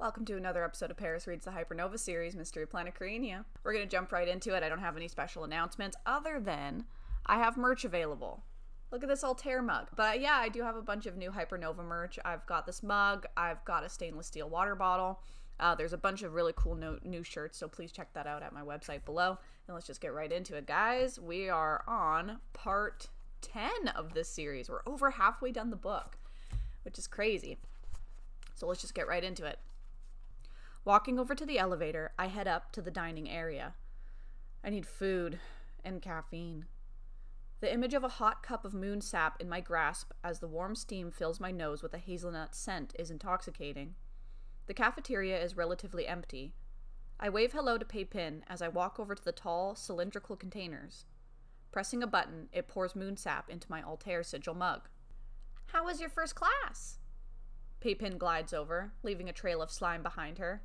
Welcome to another episode of Paris Reads the Hypernova series, Mystery Planet Creyenia. We're going to jump right into it. I don't have any special announcements other than I have merch available. Look at this Altair mug. But yeah, I do have a bunch of new Hypernova merch. I've got this mug. I've got a stainless steel water bottle. There's a bunch of really cool new shirts, so please check that out at my website below. And let's just get right into it, guys. We are on part 10 of this series. We're over halfway done the book, which is crazy. So let's just get right into it. Walking over to the elevator, I head up to the dining area. I need food and caffeine. The image of a hot cup of moon sap in my grasp as the warm steam fills my nose with a hazelnut scent is intoxicating. The cafeteria is relatively empty. I wave hello to Pei Pin as I walk over to the tall, cylindrical containers. Pressing a button, it pours moon sap into my Altair sigil mug. "How was your first class?" Pei Pin glides over, leaving a trail of slime behind her.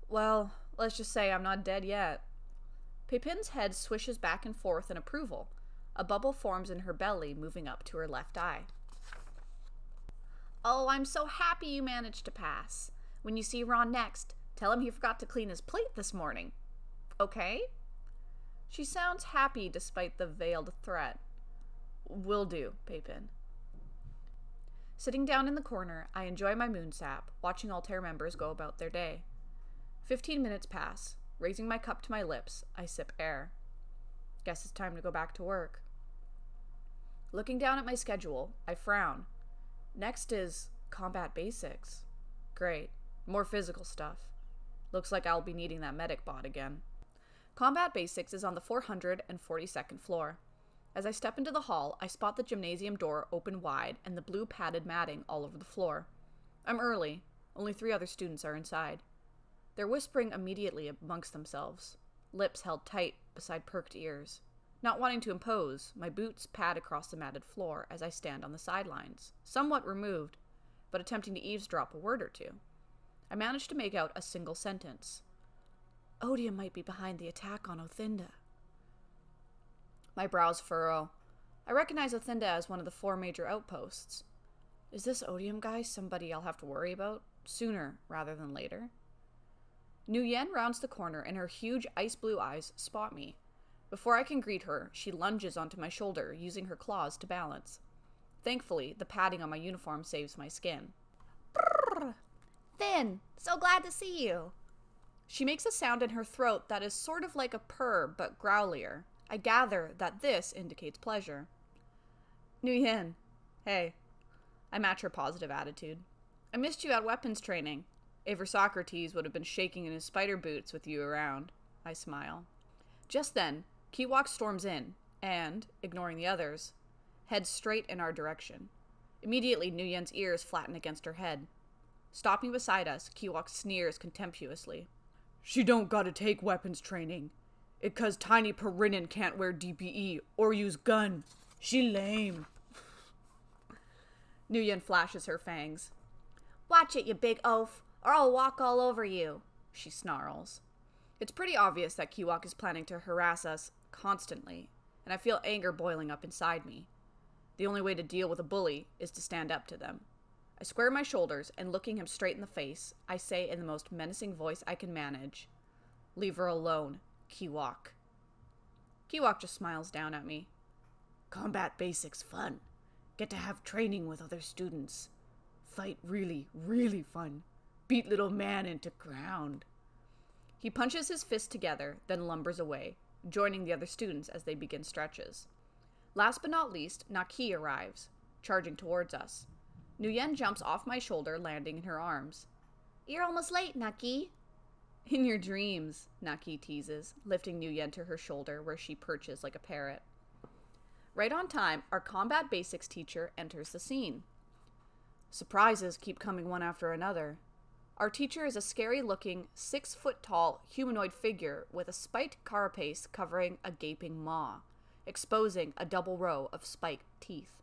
"Well, let's just say I'm not dead yet." Pei Pin's head swishes back and forth in approval. A bubble forms in her belly, moving up to her left eye. "Oh, I'm so happy you managed to pass. When you see Ron next, tell him he forgot to clean his plate this morning. Okay?" She sounds happy despite the veiled threat. "Will do, Pei Pin." Sitting down in the corner, I enjoy my moon sap, watching Altair members go about their day. 15 minutes pass. Raising my cup to my lips, I sip air. Guess it's time to go back to work. Looking down at my schedule, I frown. Next is combat basics. Great. More physical stuff. Looks like I'll be needing that medic bot again. Combat basics is on the 442nd floor. As I step into the hall, I spot the gymnasium door open wide and the blue padded matting all over the floor. I'm early. Only 3 other students are inside. They're whispering immediately amongst themselves, lips held tight beside perked ears. Not wanting to impose, my boots pad across the matted floor as I stand on the sidelines, somewhat removed, but attempting to eavesdrop a word or two. I manage to make out a single sentence. "Odium might be behind the attack on Othinda." My brows furrow. I recognize Othinda as one of the 4 major outposts. Is this Odium guy somebody I'll have to worry about? Sooner rather than later? Nguyen rounds the corner and her huge ice blue eyes spot me. Before I can greet her, she lunges onto my shoulder, using her claws to balance. Thankfully, the padding on my uniform saves my skin. "Brrr! Finn, so glad to see you." She makes a sound in her throat that is sort of like a purr, but growlier. I gather that this indicates pleasure. "Nguyen, hey." I match her positive attitude. "I missed you at weapons training. Aver Socrates would have been shaking in his spider boots with you around." I smile. Just then, Kiwok storms in, and, ignoring the others, heads straight in our direction. Immediately, Nguyen's ears flatten against her head. Stopping beside us, Kiwok sneers contemptuously. "She don't gotta take weapons training. It 'cause tiny Perinin can't wear DPE or use gun. She lame." Nguyen flashes her fangs. "Watch it, you big oaf, or I'll walk all over you," she snarls. It's pretty obvious that Kiwok is planning to harass us constantly, and I feel anger boiling up inside me. The only way to deal with a bully is to stand up to them. I square my shoulders, and looking him straight in the face, I say in the most menacing voice I can manage, "Leave her alone, Kiwok." Kiwok just smiles down at me. "Combat basics fun. Get to have training with other students. Fight really, really fun. Beat little man into ground." He punches his fists together, then lumbers away, joining the other students as they begin stretches. Last but not least, Naki arrives, charging towards us. Nguyen jumps off my shoulder, landing in her arms. "You're almost late, Naki." "In your dreams," Naki teases, lifting Nguyen to her shoulder where she perches like a parrot. Right on time, our combat basics teacher enters the scene. Surprises keep coming one after another. Our teacher is a scary-looking, 6-foot-tall humanoid figure with a spiked carapace covering a gaping maw, exposing a double row of spiked teeth.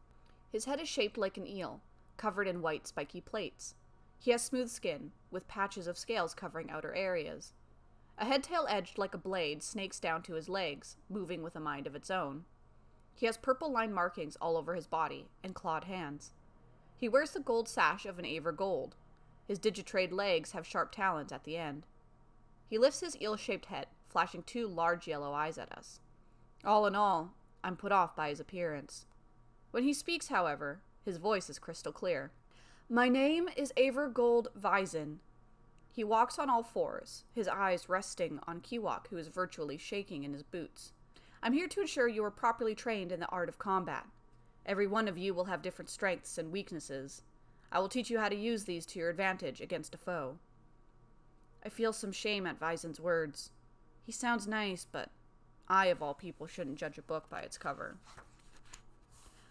His head is shaped like an eel, covered in white spiky plates. He has smooth skin, with patches of scales covering outer areas. A head-tail edged like a blade snakes down to his legs, moving with a mind of its own. He has purple line markings all over his body, and clawed hands. He wears the gold sash of an Aver Gold. His digitrade legs have sharp talons at the end. He lifts his eel-shaped head, flashing 2 large yellow eyes at us. All in all, I'm put off by his appearance. When he speaks, however, his voice is crystal clear. My name is Avergold Vysen. He walks on all fours, his eyes resting on Kiwok, who is virtually shaking in his boots. I'm here to ensure you are properly trained in the art of combat. Every one of you will have different strengths and weaknesses. I will teach you how to use these to your advantage against a foe. I feel some shame at Vysen's words. He sounds nice, but I, of all people, shouldn't judge a book by its cover.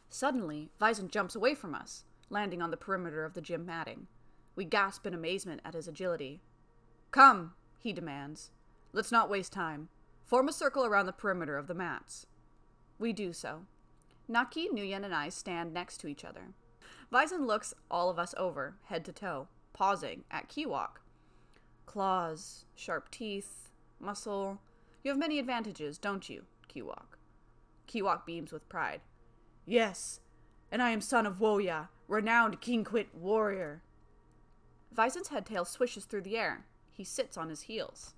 Suddenly, Vysen jumps away from us, landing on the perimeter of the gym matting. We gasp in amazement at his agility. Come, he demands. Let's not waste time. Form a circle around the perimeter of the mats. We do so. Naki, Nguyen, and I stand next to each other. Vysen looks all of us over, head to toe, pausing at Kiwok. Claws, sharp teeth, muscle. You have many advantages, don't you, Kiwok? Kiwok beams with pride. Yes, and I am son of Woya, renowned Kingquit warrior. Vysen's head-tail swishes through the air. He sits on his heels.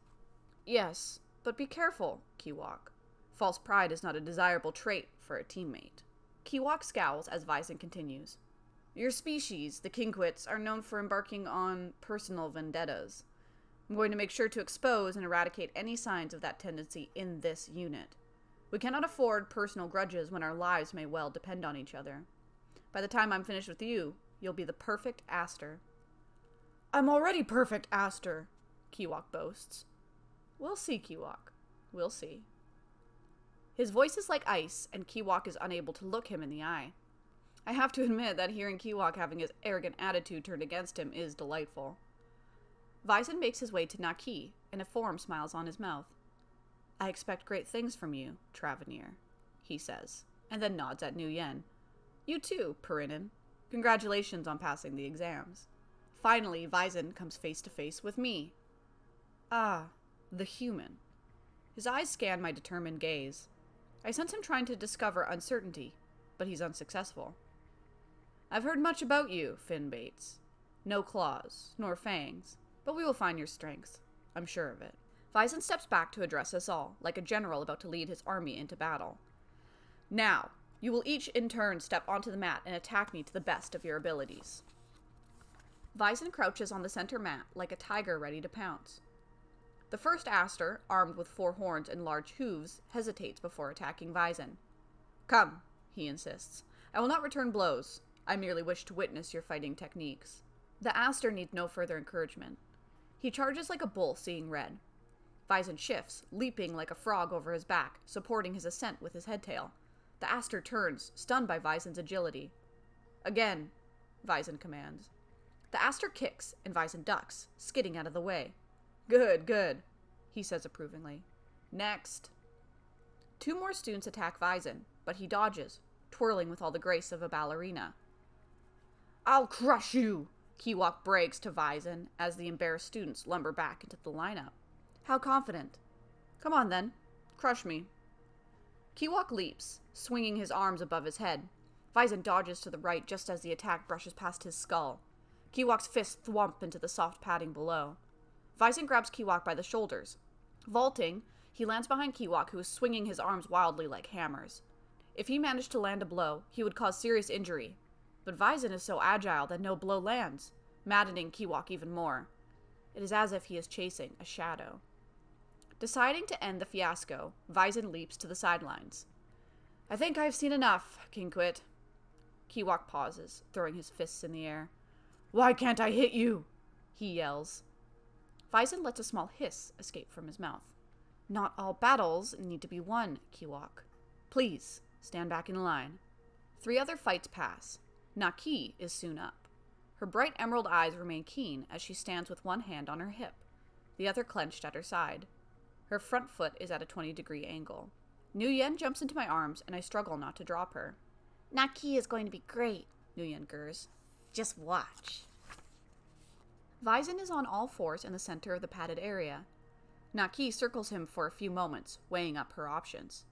Yes, but be careful, Kiwok. False pride is not a desirable trait for a teammate. Kiwok scowls as Vysen continues. Your species, the Kingquits, are known for embarking on personal vendettas. I'm going to make sure to expose and eradicate any signs of that tendency in this unit. We cannot afford personal grudges when our lives may well depend on each other. By the time I'm finished with you, you'll be the perfect Aster. I'm already perfect, Aster, Kiwok boasts. We'll see, Kiwok. We'll see. His voice is like ice, and Kiwok is unable to look him in the eye. I have to admit that hearing Kiwok having his arrogant attitude turned against him is delightful. Vysen makes his way to Naki, and a form smiles on his mouth. I expect great things from you, Traveneer, he says, and then nods at Nguyen. You too, Perinin. Congratulations on passing the exams. Finally, Vysen comes face to face with me. Ah, the human. His eyes scan my determined gaze. I sense him trying to discover uncertainty, but he's unsuccessful. I've heard much about you, Finn Bates. No claws, nor fangs, but we will find your strength. I'm sure of it. Vysen steps back to address us all, like a general about to lead his army into battle. Now, you will each in turn step onto the mat and attack me to the best of your abilities. Vysen crouches on the center mat like a tiger ready to pounce. The first Aster, armed with 4 horns and large hooves, hesitates before attacking Vysen. Come, he insists. I will not return blows. I merely wish to witness your fighting techniques. The Aster needs no further encouragement. He charges like a bull seeing red. Vysen shifts, leaping like a frog over his back, supporting his ascent with his head-tail. The Aster turns, stunned by Vysen's agility. Again, Vysen commands. The Aster kicks, and Vysen ducks, skidding out of the way. Good, good, he says approvingly. Next. 2 more students attack Vysen, but he dodges, twirling with all the grace of a ballerina. I'll crush you! Kiwok breaks to Vysen as the embarrassed students lumber back into the lineup. How confident. Come on then, crush me. Kiwok leaps, swinging his arms above his head. Vysen dodges to the right just as the attack brushes past his skull. Kiwok's fists thwomp into the soft padding below. Vysen grabs Kiwok by the shoulders. Vaulting, he lands behind Kiwok, who is swinging his arms wildly like hammers. If he managed to land a blow, he would cause serious injury. But Vysen is so agile that no blow lands, maddening Kiwok even more. It is as if he is chasing a shadow. Deciding to end the fiasco, Vysen leaps to the sidelines. I think I have seen enough, Kingquit. Kiwok pauses, throwing his fists in the air. Why can't I hit you? He yells. Vysen lets a small hiss escape from his mouth. Not all battles need to be won, Kiwok. Please, stand back in line. 3 other fights pass. Naki is soon up. Her bright emerald eyes remain keen as she stands with one hand on her hip, the other clenched at her side. Her front foot is at a 20-degree angle. Nguyen jumps into my arms, and I struggle not to drop her. Naki is going to be great, Nguyen gurs. Just watch. Vysen is on all fours in the center of the padded area. Naki circles him for a few moments, weighing up her options.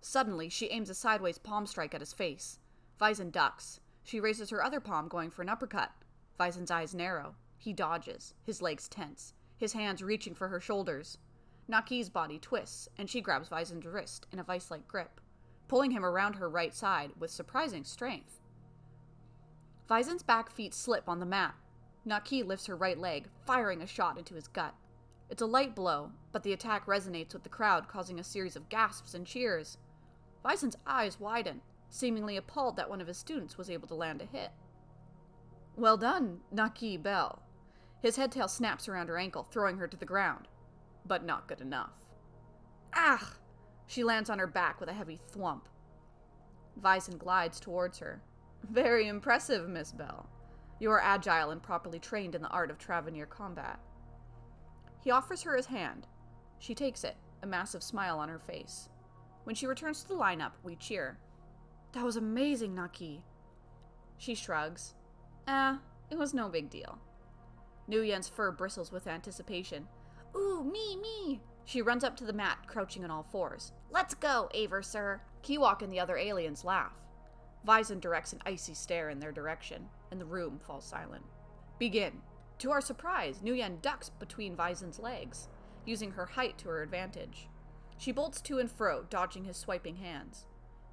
Suddenly, she aims a sideways palm strike at his face. Vysen ducks. She raises her other palm, going for an uppercut. Vysen's eyes narrow. He dodges, his legs tense, his hands reaching for her shoulders. Naki's body twists, and she grabs Visen's wrist in a vice-like grip, pulling him around her right side with surprising strength. Visen's back feet slip on the mat. Naki lifts her right leg, firing a shot into his gut. It's a light blow, but the attack resonates with the crowd, causing a series of gasps and cheers. Visen's eyes widen, seemingly appalled that one of his students was able to land a hit. Well done, Naki Bell. His headtail snaps around her ankle, throwing her to the ground. But not good enough. Ah! She lands on her back with a heavy thwump. Visen glides towards her. Very impressive, Miss Bell. You are agile and properly trained in the art of Travanir combat. He offers her his hand. She takes it, a massive smile on her face. When she returns to the lineup, we cheer. That was amazing, Naki. She shrugs. It was no big deal. Nguyen's fur bristles with anticipation. Ooh, me! She runs up to the mat, crouching on all fours. Let's go, Aver, sir. Kiwok and the other aliens laugh. Visen directs an icy stare in their direction, and the room falls silent. Begin. To our surprise, Nguyen ducks between Visen's legs, using her height to her advantage. She bolts to and fro, dodging his swiping hands.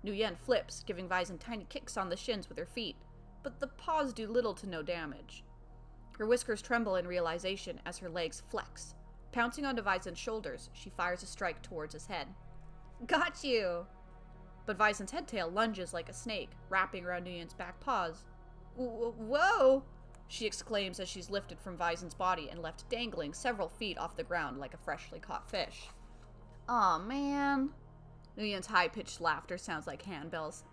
Nguyen flips, giving Visen tiny kicks on the shins with her feet, but the paws do little to no damage. Her whiskers tremble in realization as her legs flex. Pouncing onto Visen's shoulders, she fires a strike towards his head. Got you! But Visen's headtail lunges like a snake, wrapping around Nguyen's back paws. Whoa! She exclaims as she's lifted from Visen's body and left dangling several feet off the ground like a freshly caught fish. Aw, man. Nguyen's high-pitched laughter sounds like handbells.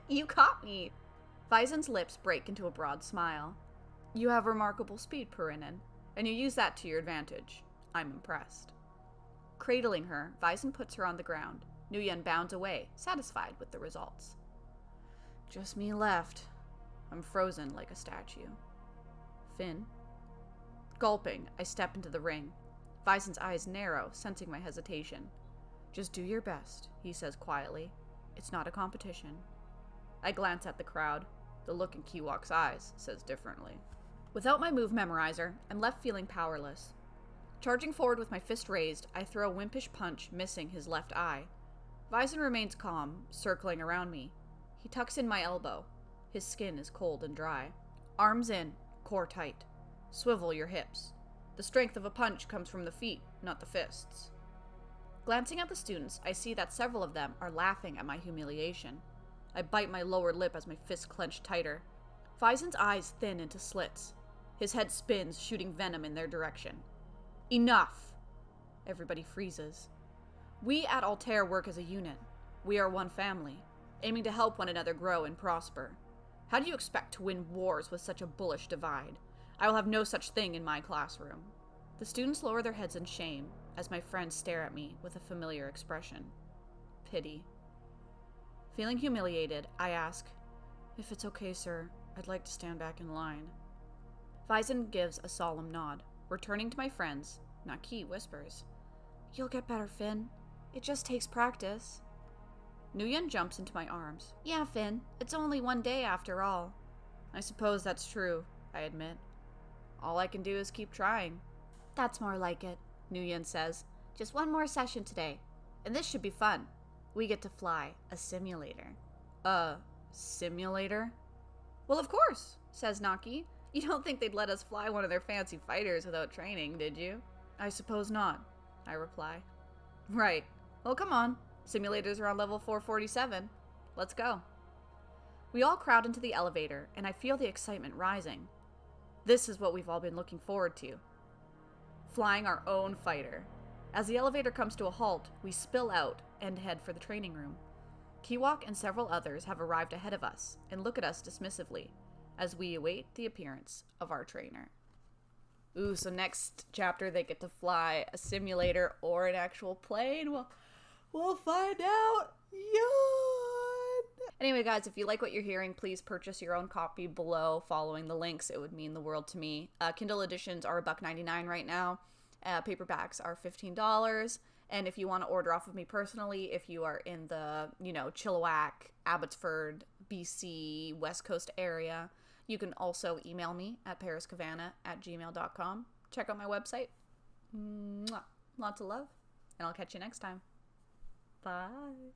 You caught me! Visen's lips break into a broad smile. You have remarkable speed, Perinin, and you use that to your advantage. I'm impressed. Cradling her, Visen puts her on the ground. Nguyen bounds away, satisfied with the results. Just me left. I'm frozen like a statue. Finn? Gulping, I step into the ring. Visen's eyes narrow, sensing my hesitation. Just do your best, he says quietly. It's not a competition. I glance at the crowd. The look in Kiwok's eyes says differently. Without my move memorizer, I'm left feeling powerless. Charging forward with my fist raised, I throw a wimpish punch, missing his left eye. Visen remains calm, circling around me. He tucks in my elbow. His skin is cold and dry. Arms in, core tight. Swivel your hips. The strength of a punch comes from the feet, not the fists. Glancing at the students, I see that several of them are laughing at my humiliation. I bite my lower lip as my fists clench tighter. Visen's eyes thin into slits. His head spins, shooting venom in their direction. Enough! Everybody freezes. We at Altair work as a unit. We are one family, aiming to help one another grow and prosper. How do you expect to win wars with such a bullish divide? I will have no such thing in my classroom. The students lower their heads in shame as my friends stare at me with a familiar expression. Pity. Feeling humiliated, I ask, If it's okay, sir, I'd like to stand back in line. Visen gives a solemn nod. Returning to my friends, Naki whispers, You'll get better, Finn. It just takes practice. Nguyen jumps into my arms. Yeah, Finn, it's only one day after all. I suppose that's true, I admit. All I can do is keep trying. That's more like it, Nguyen says. Just one more session today, and this should be fun. We get to fly a simulator. A simulator? Well, of course, says Naki. You don't think they'd let us fly one of their fancy fighters without training, did you? I suppose not, I reply. Right. Well, come on. Simulators are on level 447. Let's go. We all crowd into the elevator, and I feel the excitement rising. This is what we've all been looking forward to. Flying our own fighter. As the elevator comes to a halt, we spill out and head for the training room. Kiwok and several others have arrived ahead of us and look at us dismissively as we await the appearance of our trainer. Ooh, so next chapter they get to fly a simulator or an actual plane. We'll find out. Yawn! Anyway, guys, if you like what you're hearing, please purchase your own copy below following the links. It would mean the world to me. Kindle editions are $1.99 right now. Paperbacks are $15. And if you want to order off of me personally, if you are in the, Chilliwack, Abbotsford, BC, West Coast area, You can also email me at pariscavanah@gmail.com. Check out my website. Mwah. Lots of love, and I'll catch you next time. Bye.